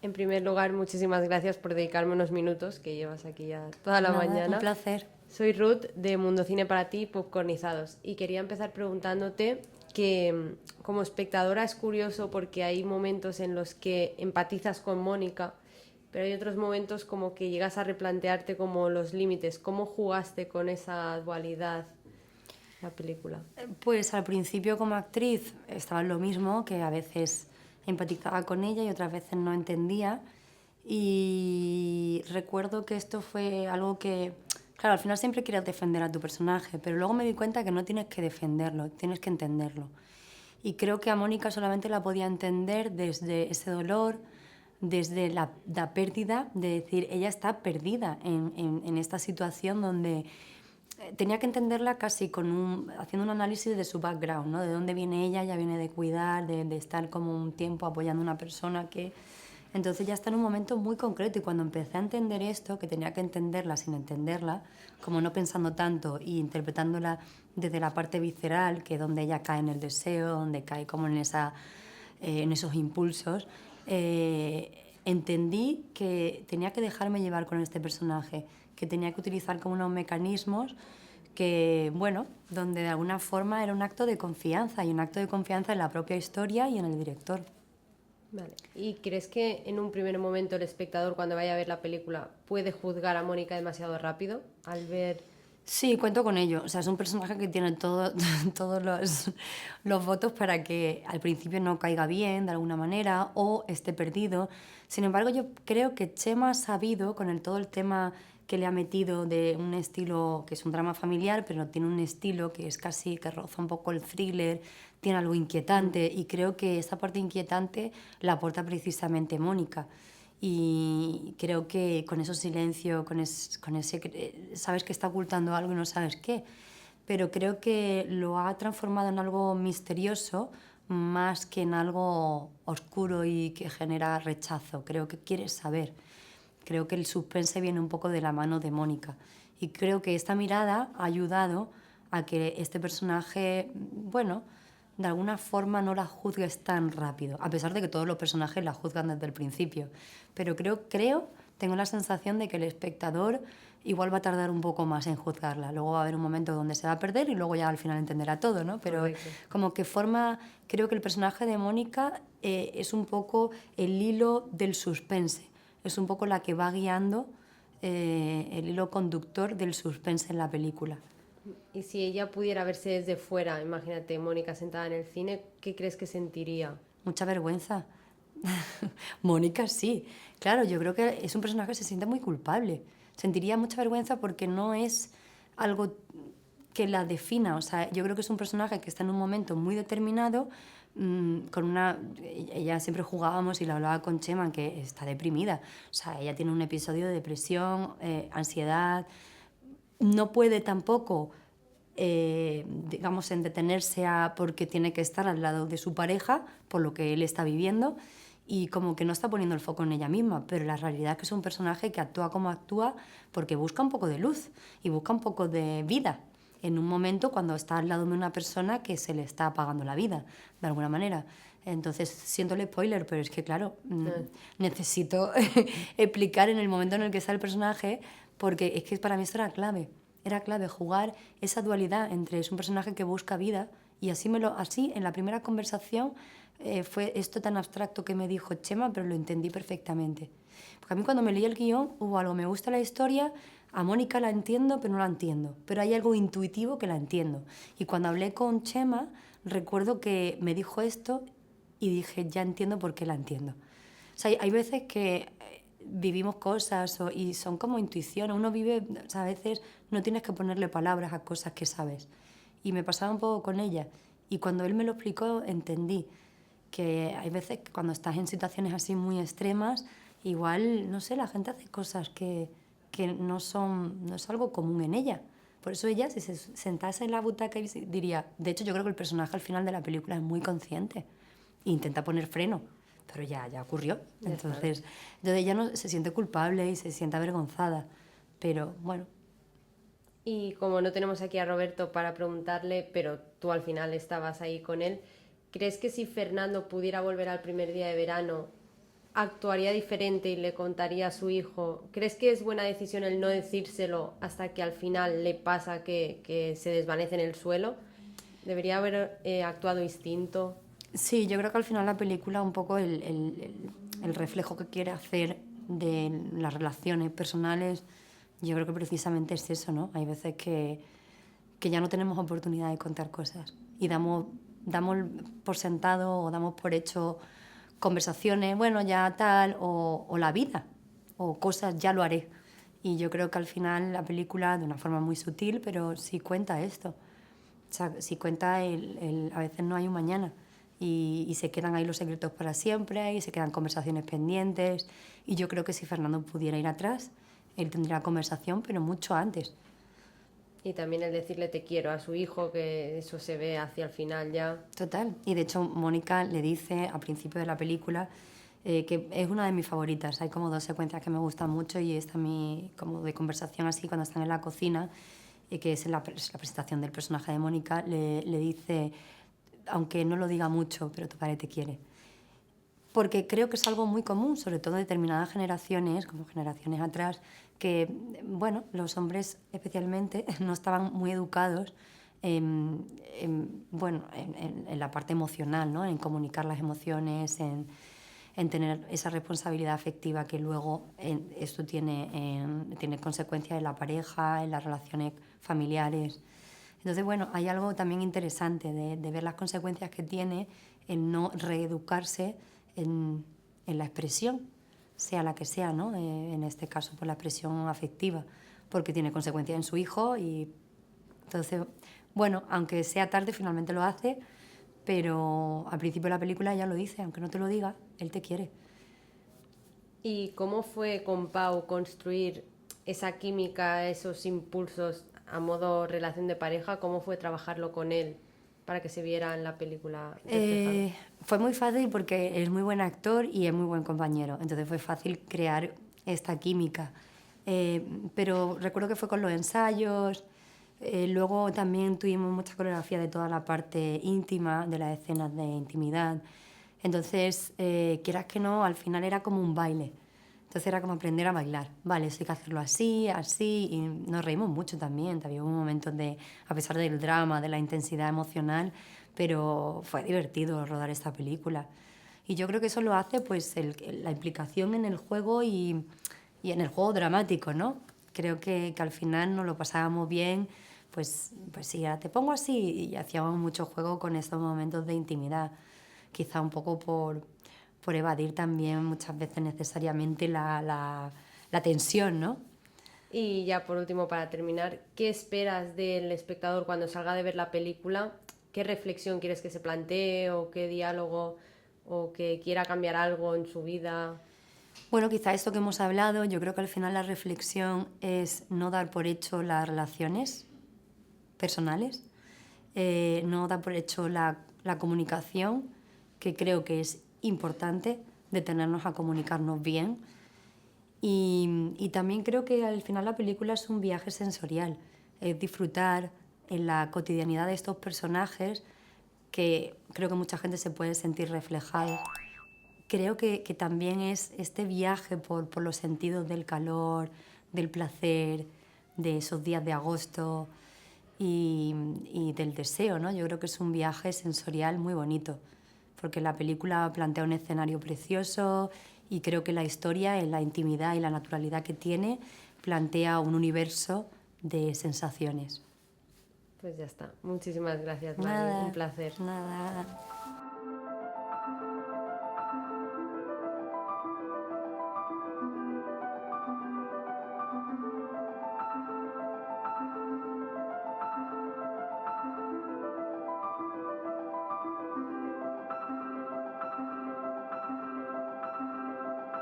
En primer lugar, muchísimas gracias por dedicarme unos minutos, que llevas aquí ya toda la Nada, mañana. un placer. Soy Ruth de Mundo Cine para ti, Popcornizados, y quería empezar preguntándote que como espectadora es curioso porque hay momentos en los que empatizas con Mónica, pero hay otros momentos como que llegas a replantearte como los límites. ¿Cómo jugaste con esa dualidad la película? Pues al principio como actriz estaba en lo mismo, que a veces empatizaba con ella y otras veces no entendía. Y recuerdo que esto fue algo que, claro, al final siempre quieres defender a tu personaje, pero luego me di cuenta que no tienes que defenderlo, tienes que entenderlo. Y creo que a Mónica solamente la podía entender desde ese dolor, desde la pérdida, de decir, ella está perdida en esta situación donde tenía que entenderla casi haciendo un análisis de su background, ¿no? De dónde viene ella. Ella viene de cuidar, de estar como un tiempo apoyando a una persona que... Entonces ya está en un momento muy concreto, y cuando empecé a entender esto, que tenía que entenderla sin entenderla, como no pensando tanto y interpretándola desde la parte visceral, que es donde ella cae en el deseo, donde cae como en esos impulsos, entendí que tenía que dejarme llevar con este personaje, que tenía que utilizar como unos mecanismos que, bueno, donde de alguna forma era un acto de confianza, y un acto de confianza en la propia historia y en el director. Vale. ¿Y crees que en un primer momento el espectador, cuando vaya a ver la película, puede juzgar a Mónica demasiado rápido al ver? Sí, cuento con ello. O sea, es un personaje que tiene todos los votos para que al principio no caiga bien de alguna manera o esté perdido. Sin embargo, yo creo que Chema ha sabido, con todo el tema que le ha metido de un estilo que es un drama familiar, pero tiene un estilo que es casi que roza un poco el thriller, tiene algo inquietante, y creo que esa parte inquietante la aporta precisamente Mónica. Y creo que con esos silencios, con ese sabes que está ocultando algo y no sabes qué, pero creo que lo ha transformado en algo misterioso más que en algo oscuro y que genera rechazo. Creo que quieres saber. Creo que el suspense viene un poco de la mano de Mónica, y creo que esta mirada ha ayudado a que este personaje, bueno, de alguna forma no la juzgues tan rápido, a pesar de que todos los personajes la juzgan desde el principio. Pero tengo la sensación de que el espectador igual va a tardar un poco más en juzgarla. Luego va a haber un momento donde se va a perder y luego ya al final entenderá todo, ¿no? Pero Correcto. como que creo que el personaje de Mónica es un poco el hilo del suspense, es un poco la que va guiando el hilo conductor del suspense en la película. Y si ella pudiera verse desde fuera, imagínate, Mónica sentada en el cine, ¿qué crees que sentiría? Mucha vergüenza. Mónica sí. Claro, yo creo que es un personaje que se siente muy culpable. Sentiría mucha vergüenza porque no es algo que la defina. O sea, yo creo que es un personaje que está en un momento muy determinado, con una... Ella siempre jugábamos y la hablaba con Chema, que está deprimida. O sea, ella tiene un episodio de depresión, ansiedad. No puede tampoco, digamos, en detenerse porque tiene que estar al lado de su pareja por lo que él está viviendo, y como que no está poniendo el foco en ella misma, pero la realidad es que es un personaje que actúa como actúa porque busca un poco de luz y busca un poco de vida en un momento cuando está al lado de una persona que se le está apagando la vida, de alguna manera. Entonces, siento el spoiler, pero es que, claro, necesito explicar en el momento en el que está el personaje, porque es que para mí esto era clave jugar esa dualidad entre es un personaje que busca vida, y así en la primera conversación fue esto tan abstracto que me dijo Chema, pero lo entendí perfectamente. Porque a mí cuando me leí el guión hubo algo, me gusta la historia, a Mónica la entiendo, pero no la entiendo, pero hay algo intuitivo que la entiendo. Y cuando hablé con Chema, recuerdo que me dijo esto y dije, ya entiendo por qué la entiendo. O sea, hay veces que vivimos cosas y son como intuiciones. Uno vive, o sea, a veces no tienes que ponerle palabras a cosas que sabes. Y me pasaba un poco con ella. Y cuando él me lo explicó, entendí que hay veces que cuando estás en situaciones así muy extremas, igual, no sé, la gente hace cosas que no es algo común en ella. Por eso ella, si se sentase en la butaca, diría... De hecho, yo creo que el personaje al final de la película es muy consciente e intenta poner freno, pero ya ocurrió. Entonces ella no se siente culpable y se siente avergonzada, pero bueno. Y como no tenemos aquí a Roberto para preguntarle, pero tú al final estabas ahí con él, ¿crees que si Fernando pudiera volver al primer día de verano, actuaría diferente y le contaría a su hijo, ¿crees que es buena decisión el no decírselo hasta que al final le pasa que se desvanece en el suelo? ¿Debería haber actuado distinto? Sí, yo creo que al final la película un poco el reflejo que quiere hacer de las relaciones personales, yo creo que precisamente es eso, ¿no? Hay veces que ya no tenemos oportunidad de contar cosas y damos por sentado o damos por hecho conversaciones, bueno, ya tal, o la vida, o cosas, ya lo haré. Y yo creo que al final la película, de una forma muy sutil, pero sí cuenta esto. O sea, sí cuenta a veces no hay un mañana y se quedan ahí los secretos para siempre y se quedan conversaciones pendientes. Y yo creo que si Fernando pudiera ir atrás, él tendría la conversación, pero mucho antes. Y también el decirle te quiero a su hijo, que eso se ve hacia el final ya. Total. Y de hecho Mónica le dice al principio de la película que es una de mis favoritas. Hay como dos secuencias que me gustan mucho y esta mi como de conversación así cuando están en la cocina, que es es la presentación del personaje de Mónica, le dice, aunque no lo diga mucho, pero tu padre te quiere. Porque creo que es algo muy común, sobre todo en determinadas generaciones, como generaciones atrás, que, bueno, los hombres especialmente no estaban muy educados bueno, en la parte emocional, ¿no? En comunicar las emociones, en tener esa responsabilidad afectiva que luego esto tiene consecuencias en la pareja, en las relaciones familiares. Entonces, bueno, hay algo también interesante de ver las consecuencias que tiene el no reeducarse en la expresión, sea la que sea, ¿no? En este caso, pues la expresión afectiva, porque tiene consecuencias en su hijo y entonces, bueno, aunque sea tarde, finalmente lo hace, pero al principio de la película ya lo dice, aunque no te lo diga, él te quiere. ¿Y cómo fue con Pau construir esa química, esos impulsos a modo relación de pareja? ¿Cómo fue trabajarlo con él para que se viera en la película reflejado? Fue muy fácil porque es muy buen actor y es muy buen compañero, entonces fue fácil crear esta química. Pero recuerdo que fue con los ensayos, luego también tuvimos mucha coreografía de toda la parte íntima, de las escenas de intimidad. Entonces, quieras que no, al final era como un baile. Entonces era como aprender a bailar. Vale, eso hay que hacerlo así, así. Y nos reímos mucho también. También hubo momentos de, a pesar del drama, de la intensidad emocional, pero fue divertido rodar esta película. Y yo creo que eso lo hace pues la implicación en el juego y en el juego dramático, ¿no? Creo que al final nos lo pasábamos bien, pues sí, ahora te pongo así y hacíamos mucho juego con estos momentos de intimidad. Quizá un poco por evadir también muchas veces necesariamente la tensión, ¿no? Y ya por último, para terminar, ¿qué esperas del espectador cuando salga de ver la película? ¿Qué reflexión quieres que se plantee o qué diálogo o que quiera cambiar algo en su vida? Bueno, quizá esto que hemos hablado, yo creo que al final la reflexión es no dar por hecho las relaciones personales, no dar por hecho la comunicación, que creo que es importante, detenernos a comunicarnos bien. Y también creo que al final la película es un viaje sensorial, es disfrutar en la cotidianidad de estos personajes que creo que mucha gente se puede sentir reflejada. Creo que también es este viaje por los sentidos del calor, del placer, de esos días de agosto y del deseo, ¿no? Yo creo que es un viaje sensorial muy bonito, porque la película plantea un escenario precioso y creo que la historia, en la intimidad y la naturalidad que tiene, plantea un universo de sensaciones. Pues ya está. Muchísimas gracias, Mari. Un Nada, placer. nada.